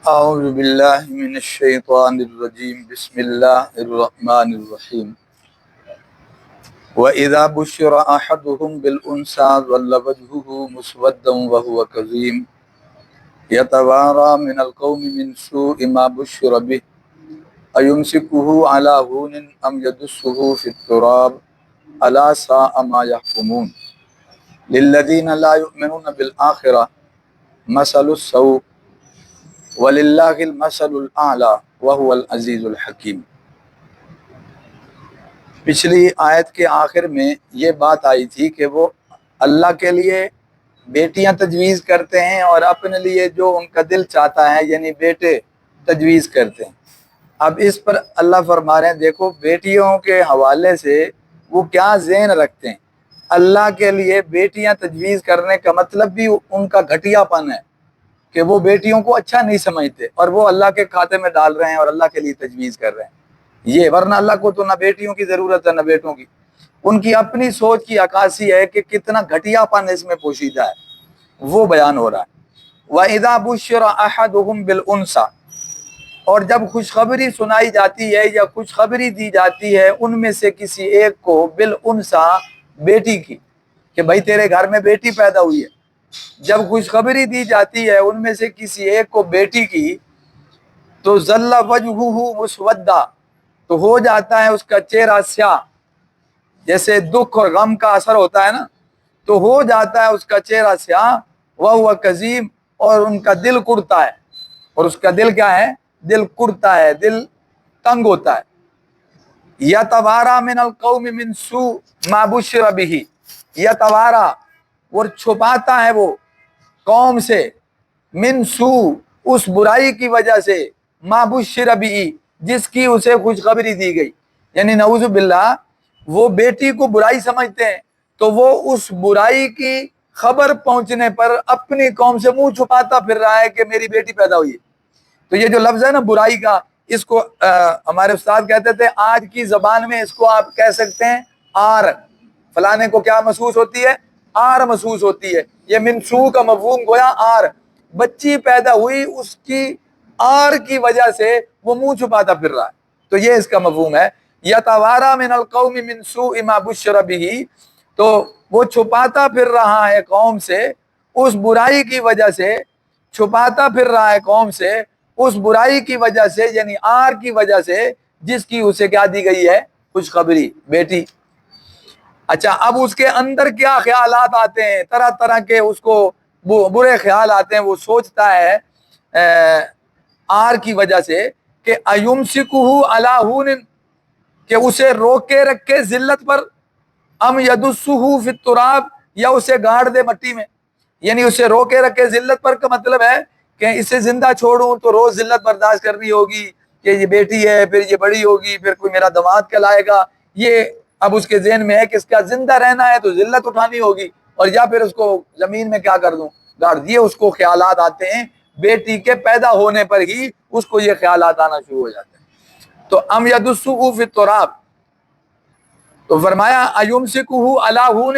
اعوذ باللہ من الشیطان الرجیم بسم اللہ الرحمن الرحیم وَإِذَا بُشِّرَ أَحَدُهُمْ بِالْأُنْثَىٰ ظَلَّ وَجْهُهُ مُسْوَدًّا وَهُوَ كَظِيمٌ يَتَوَارَىٰ مِنَ الْقَوْمِ مِنْ سُوءِ مَا بُشِّرَ بِهِ أَيُمْسِكُهُ عَلَىٰ هُونٍ أَمْ يَدُسُّهُ فِي التُّرَابِ أَلَا سَاءَ مَا يَحْكُمُونَ لِلَّذِينَ لَا يُؤْمِنُونَ بِالْآخِرَةِ مَثَلُ السَّوْءِ وَلِلَّهِ الْمَثَلُ الْأَعْلَىٰ وَهُوَ الْعَزِيزُ الْحَكِيمُ۔ پچھلی آیت کے آخر میں یہ بات آئی تھی کہ وہ اللہ کے لیے بیٹیاں تجویز کرتے ہیں اور اپنے لیے جو ان کا دل چاہتا ہے یعنی بیٹے تجویز کرتے ہیں۔ اب اس پر اللہ فرما رہے ہیں دیکھو بیٹیوں کے حوالے سے وہ کیا ذہن رکھتے ہیں۔ اللہ کے لیے بیٹیاں تجویز کرنے کا مطلب بھی ان کا گھٹیا پن ہے کہ وہ بیٹیوں کو اچھا نہیں سمجھتے اور وہ اللہ کے کھاتے میں ڈال رہے ہیں اور اللہ کے لیے تجویز کر رہے ہیں یہ، ورنہ اللہ کو تو نہ بیٹیوں کی ضرورت ہے نہ بیٹوں کی۔ ان کی اپنی سوچ کی عکاسی ہے کہ کتنا گھٹیا پن اس میں پوشیدہ ہے، وہ بیان ہو رہا ہے۔ وَإِذَا بُشِّرَ أَحَدُهُمْ بِالْأُنْثَىٰ، اور جب خوشخبری سنائی جاتی ہے یا خوشخبری دی جاتی ہے ان میں سے کسی ایک کو بالانثیٰ بیٹی کی کہ بھائی تیرے گھر میں بیٹی پیدا ہوئی ہے، جب خوشخبری دی جاتی ہے ان میں سے کسی ایک کو بیٹی کی تو ظل وجہہ مسودہ، تو ہو جاتا ہے اس کا چہرہ سیاہ، جیسے دکھ اور غم کا اثر ہوتا ہے نا، تو ہو جاتا ہے اس کا چہرہ سیاہ، وہو کظیم، اور ان کا دل کڑتا ہے، اور اس کا دل کیا ہے؟ دل کڑتا ہے، دل تنگ ہوتا ہے۔ یتوارا من القوم من سوء ما بشر بہ، یتوارا، اور چھپاتا ہے وہ قوم سے، من سوء، اس برائی کی وجہ سے، ما بشر بہ، جس کی اسے خوشخبری دی گئی، یعنی نعوذ باللہ وہ بیٹی کو برائی سمجھتے ہیں تو وہ اس برائی کی خبر پہنچنے پر اپنی قوم سے منہ چھپاتا پھر رہا ہے کہ میری بیٹی پیدا ہوئی ہے۔ تو یہ جو لفظ ہے نا برائی کا، اس کو ہمارے استاد کہتے تھے آج کی زبان میں اس کو آپ کہہ سکتے ہیں آر، فلانے کو کیا محسوس ہوتی ہے؟ آر محسوس ہوتی ہے۔ یہ منسوخ کا مفہوم گویا آر، بچی پیدا ہوئی اس کی آر کی وجہ سے وہ منہ چھپاتا پھر رہا ہے، تو یہ اس کا مفہوم ہے۔ یتوارا من القوم من سوء ما بشر بہ، تو وہ چھپاتا پھر رہا ہے قوم سے اس برائی کی وجہ سے، چھپاتا پھر رہا ہے قوم سے اس برائی کی وجہ سے، یعنی آر کی وجہ سے، جس کی اسے کیا دی گئی ہے؟ خوشخبری، بیٹی۔ اچھا اب اس کے اندر کیا خیالات آتے ہیں؟ طرح طرح کے اس کو برے خیال آتے ہیں، وہ سوچتا ہے آر کی وجہ سے کہ ایمسکہ علی ہون، کہ اسے روکے رکھے ذلت پر، ام یدسہ فی التراب، یا اسے گاڑ دے مٹی میں، یعنی اسے روکے رکھے ذلت پر کا مطلب ہے کہ اسے زندہ چھوڑوں تو روز ذلت برداشت کرنی ہوگی کہ یہ بیٹی ہے، پھر یہ بڑی ہوگی، پھر کوئی میرا داماد کہلائے گا، یہ اب اس کے ذہن میں ہے کہ اس کا زندہ رہنا ہے تو ذلت اٹھانی ہوگی، اور یا پھر اس کو زمین میں کیا کر دوں، گاڑ دیے۔ اس کو خیالات آتے ہیں بیٹی کے پیدا ہونے پر ہی اس کو یہ خیالات آنا شروع ہو جاتے ہیں۔ تو ام یدسہ فی التراب، تو فرمایا ایمسکہ علی ہون،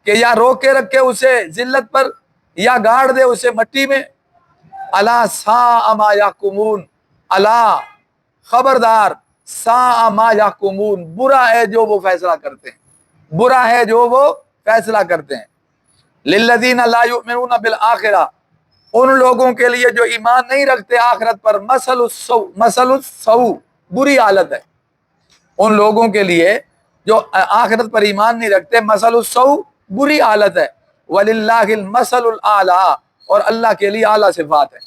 کہ یا روکے رکھے اسے ذلت پر یا گاڑ دے اسے مٹی میں۔ الا ساء ما یحکمون، الا، خبردار، ساء ما یحکمون، برا ہے جو وہ فیصلہ کرتے ہیں، برا ہے جو وہ فیصلہ کرتے ہیں۔ للذین لا یؤمنون بالآخرہ، ان لوگوں کے لیے جو ایمان نہیں رکھتے آخرت پر، مثل السوء، مثل السوء، بری حالت ہے ان لوگوں کے لیے جو آخرت پر ایمان نہیں رکھتے، مثل السوء، بری حالت ہے، وللہ المثل الاعلی، اور اللہ کے لیے اعلیٰ صفات ہے۔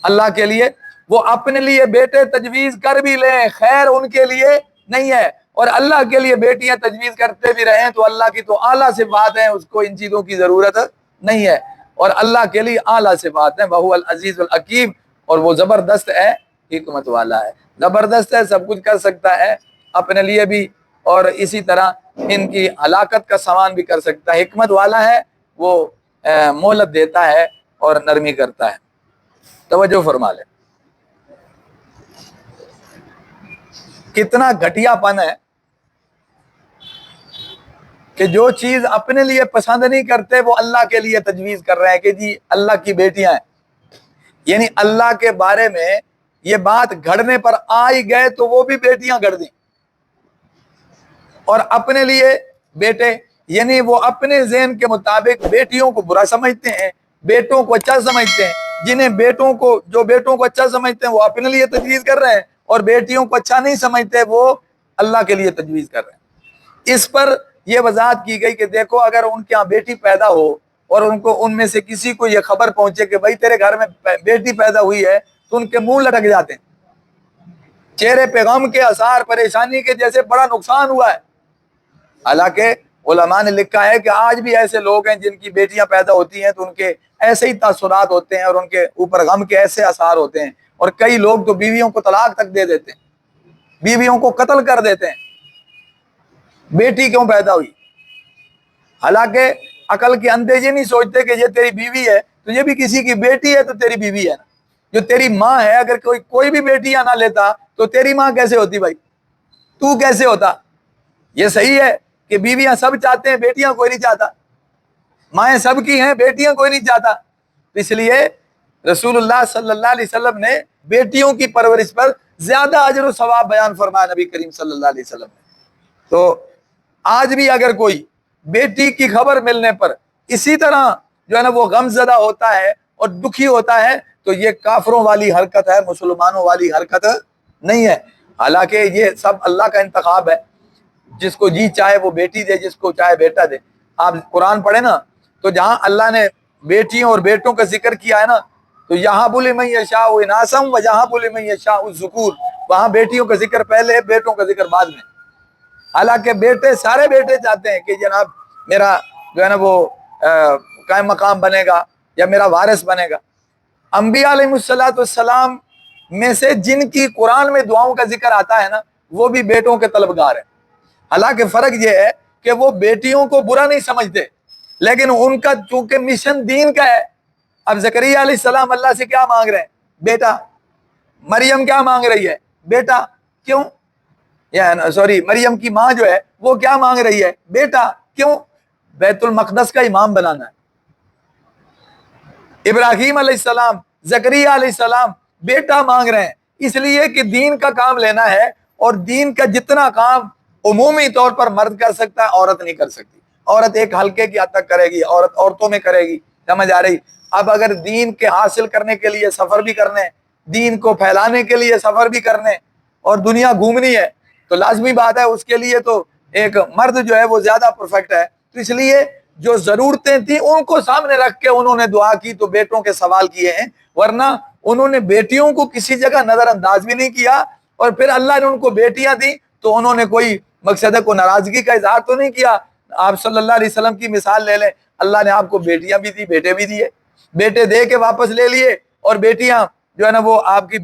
اللہ کے لیے وہ اپنے لیے بیٹے تجویز کر بھی لیں خیر ان کے لیے نہیں ہے، اور اللہ کے لیے بیٹیاں تجویز کرتے بھی رہیں تو اللہ کی تو اعلیٰ صفات ہیں، اس کو ان چیزوں کی ضرورت نہیں ہے، اور اللہ کے لیے اعلیٰ صفات ہیں۔ وہو العزیز الحکیم، اور وہ زبردست ہے، حکمت والا ہے، زبردست ہے، سب کچھ کر سکتا ہے اپنے لیے بھی، اور اسی طرح ان کی ہلاکت کا سامان بھی کر سکتا ہے، حکمت والا ہے، وہ مہلت دیتا ہے اور نرمی کرتا ہے۔ توجہ فرما لیں کتنا گھٹیا پن ہے کہ جو چیز اپنے لیے پسند نہیں کرتے وہ اللہ کے لیے تجویز کر رہے ہیں کہ جی اللہ کی بیٹیاں ہیں۔ یعنی اللہ کے بارے میں یہ بات گھڑنے پر آ ہی گئے تو وہ بھی بیٹیاں گھڑ دیں، اور اپنے لیے بیٹے، یعنی وہ اپنے ذہن کے مطابق بیٹیوں کو برا سمجھتے ہیں، بیٹوں کو اچھا سمجھتے ہیں، جنہیں بیٹوں کو اچھا سمجھتے ہیں وہ اپنے لیے تجویز کر رہے ہیں، اور بیٹیوں کو اچھا نہیں سمجھتے وہ اللہ کے لیے تجویز کر رہے ہیں۔ اس پر یہ وضاحت کی گئی کہ دیکھو اگر ان کے ہاں بیٹی پیدا ہو اور ان میں سے کسی کو یہ خبر پہنچے کہ بھائی تیرے گھر میں بیٹی پیدا ہوئی ہے، تو ان کے منہ لٹک جاتے ہیں، چہرے پہ غم کے آثار، پریشانی کے، جیسے بڑا نقصان ہوا ہے۔ حالانکہ علماء نے لکھا ہے کہ آج بھی ایسے لوگ ہیں جن کی بیٹیاں پیدا ہوتی ہیں تو ان کے ایسے ہی تاثرات ہوتے ہیں اور ان کے اوپر غم کے ایسے اثار ہوتے ہیں، اور کئی لوگ تو بیویوں کو طلاق تک دے دیتے ہیں، بیویوں کو قتل کر دیتے ہیں، بیٹی کیوں پیدا ہوئی؟ حالانکہ عقل کے اندھے یہ نہیں سوچتے کہ یہ تیری بیوی ہے تو یہ بھی کسی کی بیٹی ہے تو تیری بیوی ہے نا، جو تیری ماں ہے اگر کوئی بھی بیٹیاں نہ لیتا تو تیری ماں کیسے ہوتی بھائی، تو کیسے ہوتا؟ یہ صحیح ہے کہ بیویاں سب چاہتے ہیں، بیٹیاں کوئی نہیں چاہتا، مائیں سب کی ہیں، بیٹیاں کوئی نہیں چاہتا، اس لیے رسول اللہ صلی اللہ علیہ وسلم نے بیٹیوں کی پرورش پر زیادہ اجر و ثواب بیان فرمایا، نبی کریم صلی اللہ علیہ وسلم نے۔ تو آج بھی اگر کوئی بیٹی کی خبر ملنے پر اسی طرح جو ہے نا وہ غم زدہ ہوتا ہے اور دکھی ہوتا ہے تو یہ کافروں والی حرکت ہے، مسلمانوں والی حرکت نہیں ہے۔ حالانکہ یہ سب اللہ کا انتخاب ہے، جس کو جی چاہے وہ بیٹی دے، جس کو چاہے بیٹا دے۔ آپ قرآن پڑھیں نا تو جہاں اللہ نے بیٹیوں اور بیٹوں کا ذکر کیا ہے نا تو یہاں لمن یشاء اناسا و جہاں لمن یشاء الذکور، وہاں بیٹیوں کا ذکر پہلے، بیٹوں کا ذکر بعد میں۔ حالانکہ بیٹے، سارے بیٹے چاہتے ہیں کہ جناب میرا جو ہے نا وہ قائم مقام بنے گا یا میرا وارث بنے گا۔ انبیاء علیہ السلام میں سے جن کی قرآن میں دعاؤں کا ذکر آتا ہے نا وہ بھی بیٹوں کے طلبگار ہیں۔ حالانکہ فرق یہ ہے کہ وہ بیٹیوں کو برا نہیں سمجھتے، لیکن ان کا چونکہ مشن دین کا ہے۔ اب زکریا علیہ السلام اللہ سے کیا مانگ رہے ہیں؟ بیٹا۔ مریم کیا مانگ رہی ہے؟ بیٹا۔ کیوں؟ مریم کی ماں جو ہے وہ کیا مانگ رہی ہے؟ بیٹا۔ کیوں؟ بیت المقدس کا امام بنانا ہے۔ ابراہیم علیہ السلام، زکریا علیہ السلام بیٹا مانگ رہے ہیں، اس لیے کہ دین کا کام لینا ہے، اور دین کا جتنا کام عمومی طور پر مرد کر سکتا ہے عورت نہیں کر سکتی۔ عورت ایک حلقے کی حد تک کرے گی، عورتوں میں کرے گی، سمجھ آ رہی؟ اب اگر دین کے حاصل کرنے کے لیے سفر بھی کرنے، دین کو پھیلانے کے لیے سفر بھی کرنے اور دنیا گھومنی ہے تو لازمی بات ہے اس کے لیے تو ایک مرد جو ہے وہ زیادہ پرفیکٹ ہے۔ تو اس لیے جو ضرورتیں تھیں ان کو سامنے رکھ کے انہوں نے دعا کی تو بیٹوں کے سوال کیے ہیں، ورنہ انہوں نے بیٹیوں کو کسی جگہ نظر انداز بھی نہیں کیا، اور پھر اللہ نے ان کو بیٹیاں دی تو انہوں نے کوئی مقصد کو ناراضگی کا اظہار تو نہیں کیا۔ آپ صلی اللہ علیہ وسلم کی مثال لے لیں، اللہ نے آپ کو بیٹیاں بھی دی، بیٹے بھی دیے، بیٹے دے کے واپس لے لیے، اور بیٹیاں جو ہے نا وہ آپ کی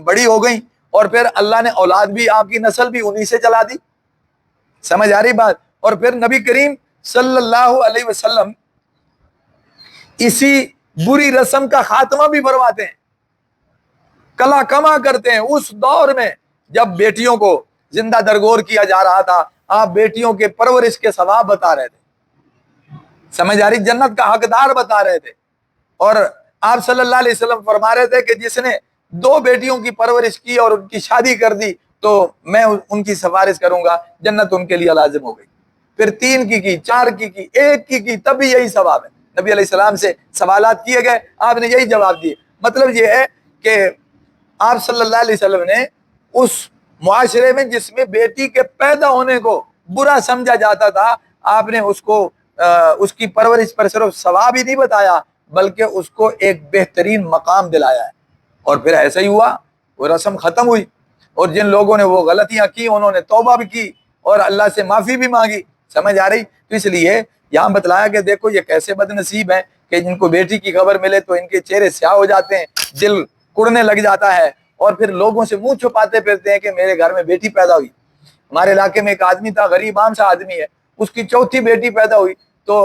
بڑی ہو گئیں، اور پھر اللہ نے اولاد بھی، آپ کی نسل بھی انہی سے چلا دی۔ سمجھ آ رہی بات؟ اور پھر نبی کریم صلی اللہ علیہ وسلم اسی بری رسم کا خاتمہ بھی فرماتے ہیں، کلا کما کرتے ہیں۔ اس دور میں جب بیٹیوں کو زندہ درگور کیا جا رہا تھا، آپ بیٹیوں کے پرورش کے ثواب بتا رہے تھے، سمجھ آ رہی؟ جنت کا حقدار بتا رہے تھے، اور آپ صلی اللہ علیہ وسلم فرما رہے تھے کہ جس نے 2 بیٹیوں کی پرورش کی اور ان کی شادی کر دی تو میں ان کی سفارش کروں گا، جنت ان کے لیے لازم ہو گئی۔ پھر 3 کی 4 کی 1 کی تب بھی یہی ثواب ہے۔ نبی علیہ السلام سے سوالات کیے گئے، آپ نے یہی جواب دیے۔ مطلب یہ ہے کہ آپ صلی اللہ علیہ وسلم نے اس معاشرے میں جس میں بیٹی کے پیدا ہونے کو برا سمجھا جاتا تھا، آپ نے اس کی پرورش پر صرف ثواب ہی نہیں بتایا بلکہ اس کو ایک بہترین مقام دلایا ہے۔ اور پھر ایسا ہی ہوا، وہ رسم ختم ہوئی، اور جن لوگوں نے وہ غلطیاں کی انہوں نے توبہ بھی کی اور اللہ سے معافی بھی مانگی۔ سمجھ آ رہی؟ تو اس لیے یہاں بتلایا کہ دیکھو یہ کیسے بد نصیب ہیں کہ جن کو بیٹی کی خبر ملے تو ان کے چہرے سیاہ ہو جاتے ہیں، دل کڑنے لگ جاتا ہے، اور پھر لوگوں سے منہ چھپاتے پھرتے ہیں کہ میرے گھر میں بیٹی پیدا ہوئی۔ ہمارے علاقے میں ایک آدمی تھا، غریب عام سا آدمی ہے، اس کی 4تھی بیٹی پیدا ہوئی تو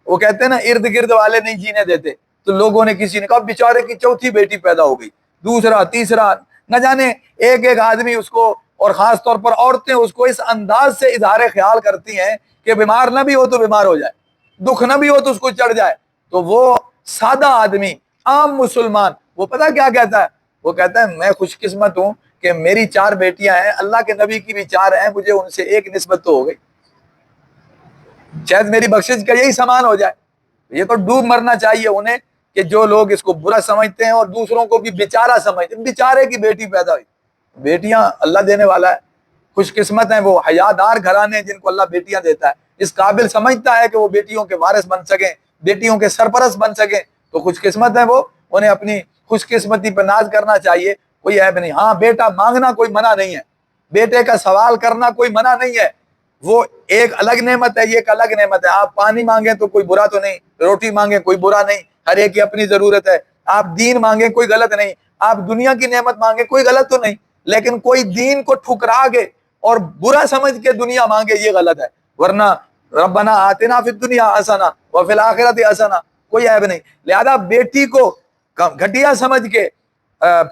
وہ کہتے ہیں نا ارد گرد والے نہیں جینے دیتے، تو لوگوں نے کسی نے کہا بیچارے کی 4تھی بیٹی پیدا ہو گئی، دوسرا تیسرا، نہ جانے ایک آدمی اس کو، اور خاص طور پر عورتیں اس کو اس انداز سے اظہار خیال کرتی ہیں کہ بیمار نہ بھی ہو تو بیمار ہو جائے، دکھ نہ بھی ہو تو اس کو چڑھ جائے۔ تو وہ سادہ آدمی، عام مسلمان وہ پتہ کیا کہتا ہے؟ وہ کہتا ہے میں خوش قسمت ہوں کہ میری 4 بیٹیاں ہیں، اللہ کے نبی کی بھی 4 ہیں، مجھے ان سے ایک نسبت تو ہو گئی، شاید میری بخشش کا یہی سامان ہو جائے۔ یہ تو ڈوب مرنا چاہیے انہیں کہ جو لوگ اس کو برا سمجھتے ہیں اور دوسروں کو بھی بیچارہ سمجھتے ہیں، بیچارے کی بیٹی پیدا ہوئی، بیٹیاں اللہ دینے والا ہے، خوش قسمت ہیں وہ حیادار گھرانے جن کو اللہ بیٹیاں دیتا ہے، اس قابل سمجھتا ہے کہ وہ بیٹیوں کے وارث بن سکیں، بیٹیوں کے سرپرست بن سکیں، تو خوش قسمت ہیں وہ، انہیں اپنی خوش قسمتی پر ناز کرنا چاہیے، کوئی عیب نہیں۔ ہاں بیٹا مانگنا کوئی منع نہیں ہے، بیٹے کا سوال کرنا کوئی منع نہیں ہے، وہ ایک الگ نعمت ہے، یہ ایک الگ نعمت ہے۔ آپ پانی مانگیں تو کوئی برا تو نہیں، روٹی مانگیں کوئی برا نہیں، ہر ایک کی اپنی ضرورت ہے، آپ دین مانگیں کوئی غلط نہیں، آپ دنیا کی نعمت مانگیں کوئی غلط تو نہیں، لیکن کوئی دین کو ٹھکرا کے اور برا سمجھ کے دنیا مانگے یہ غلط ہے، ورنہ ربنا آتنا فی الدنیا حسنہ وفی الآخرۃ حسنہ، کوئی عیب نہیں۔ لہذا بیٹی کو گھٹیا سمجھ کے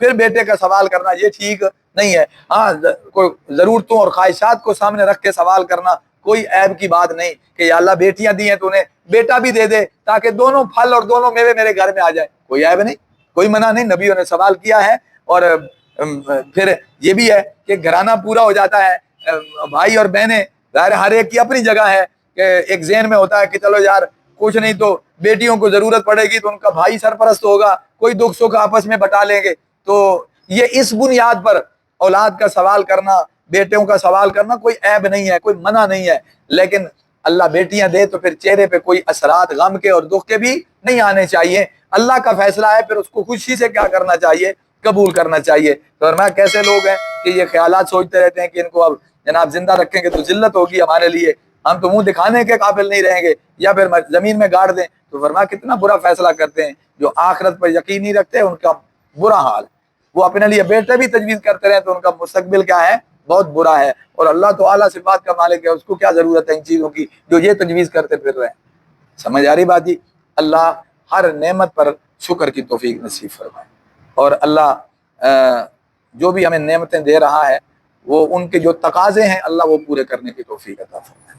پھر بیٹے کا سوال کرنا یہ ٹھیک نہیں ہے۔ ہاں کوئی ضرورتوں اور خواہشات کو سامنے رکھ کے سوال کرنا کوئی عیب کی بات نہیں کہ یا اللہ بیٹیاں دی ہیں تو انہیں بیٹا بھی دے دے تاکہ دونوں پھل اور دونوں میوے میرے گھر میں آ جائے، کوئی عیب نہیں، کوئی منع نہیں، نبیوں نے سوال کیا ہے۔ اور پھر یہ بھی ہے کہ گھرانہ پورا ہو جاتا ہے، بھائی اور بہنیں ظاہر ہر ایک کی اپنی جگہ ہے، کہ ایک ذہن میں ہوتا ہے کہ چلو یار کچھ نہیں تو بیٹیوں کو ضرورت پڑے گی تو ان کا بھائی سرپرست ہوگا، کوئی دکھ سکھ آپس میں بٹا لیں گے، تو یہ اس بنیاد پر اولاد کا سوال کرنا، بیٹوں کا سوال کرنا کوئی عیب نہیں ہے، کوئی منع نہیں ہے، لیکن اللہ بیٹیاں دے تو پھر چہرے پہ کوئی اثرات غم کے اور دکھ کے بھی نہیں آنے چاہیے، اللہ کا فیصلہ ہے، پھر اس کو خوشی سے کیا کرنا چاہیے، قبول کرنا چاہیے۔ تو فرمایا کیسے لوگ ہیں کہ یہ خیالات سوچتے رہتے ہیں کہ ان کو اب جناب زندہ رکھیں گے تو ذلت ہوگی ہمارے لیے، ہم تو منہ دکھانے کے قابل نہیں رہیں گے یا پھر زمین میں گاڑ دیں، تو فرمایا کتنا برا فیصلہ کرتے ہیں، جو آخرت پر یقین نہیں رکھتے ان کا برا حال، وہ اپنے لیے بیٹے بھی تجویز کرتے رہے تو ان کا مستقبل کیا ہے، بہت برا ہے، اور اللہ تعالیٰ صفات کا مالک ہے، اس کو کیا ضرورت ہے ان چیزوں کی جو یہ تجویز کرتے پھر رہے ہیں۔ سمجھ آ رہی بات جی؟ اللہ ہر نعمت پر شکر کی توفیق نصیب فرمائے، اور اللہ جو بھی ہمیں نعمتیں دے رہا ہے وہ ان کے جو تقاضے ہیں اللہ وہ پورے کرنے کی توفیق عطا فرمائے۔